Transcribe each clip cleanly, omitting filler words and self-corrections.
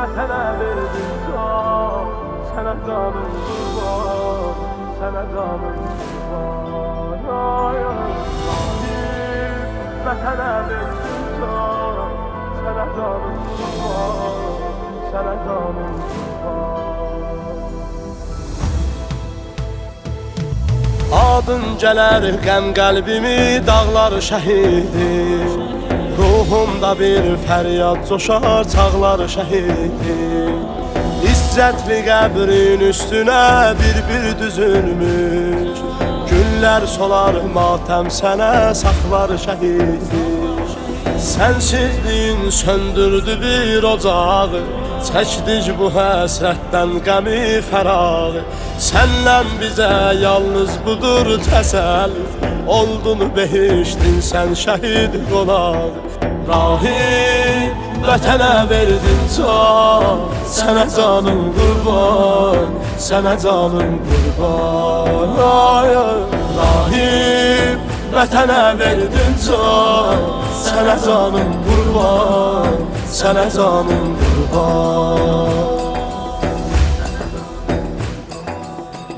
vətənə verdim can, sənə canım qurban, sənə canım qurban. Ay Rahim, vətənə verdim can, sənə canım qurban, sənə canım qurban. Adın gələr qəm qəlbimi dağlar şəhidim, ruhumda bir fəryad coşar çağlar şəhidim. İzzətli qəbrin üstünə bir düzülmüş, günlər solar matəm sənə saxlar şəhidim. Sənsizliyin söndürdü bir ocağı, çəkdik bu həsrətdən qəmi fərağı. Səndən bizə yalnız budur təsəlli, oldun behiştin sən şəhid qonağı. Rahim, vətənə verdin can, sənə canım qurban, sənə canım qurban. Ay Rahim, vətənə verdin can, sənə canım qurban, sənə canım qurban.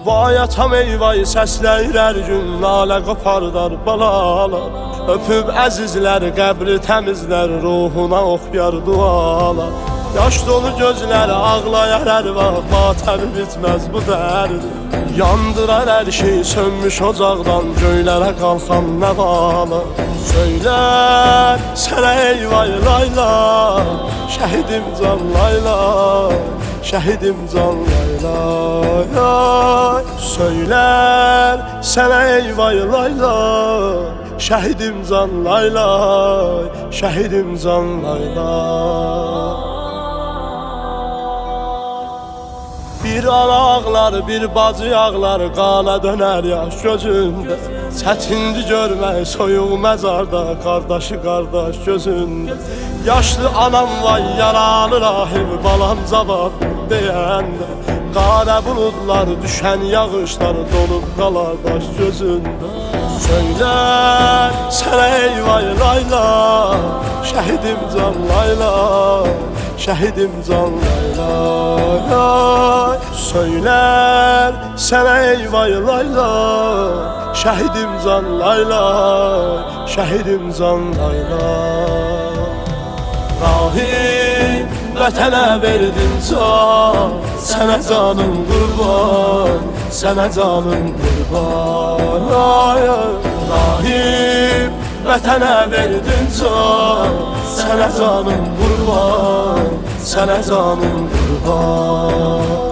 Vay atam ey vay səsləyir hər gün nalə qopardar balalar. Öpüb əzizlər qəbri təmizlər, ruhuna oxuyar dualar. Yaş dolu gözlər ağlayar hər vaxt, matəmi bitməz bu dərd. Yandırar hər şey sönmüş ocaqdan, göylərə qalxan nəvala. Söylər sənə ey vay layla, şəhidim can layla, şəhidim can layla. Söylər sənə ey vay layla, şəhidim can layla, şəhidim can layla. Bir ana ağlar, bir bacı ağlar, qana dönər yaş gözündə. Çətindir görmək soyuq məzarda, qardaşı qardaş gözündə. Yaşlı anam vay yaralı Rahim, balam cavab deyəndə. Qara buludlar, düşən yağışlar dolub qalar daş gözündə. Söylər sənə ey vay layla, şəhidim can layla, şəhidim can layla. Söylər sənə ey vay layla, şəhidim can layla, şəhidim can layla. Rahim, vətənə verdin can, sənə canım qurban, sənə canım qurban. Ay Rahim, vətənə verdin can, sənə canım qurban, sənə canım qurban.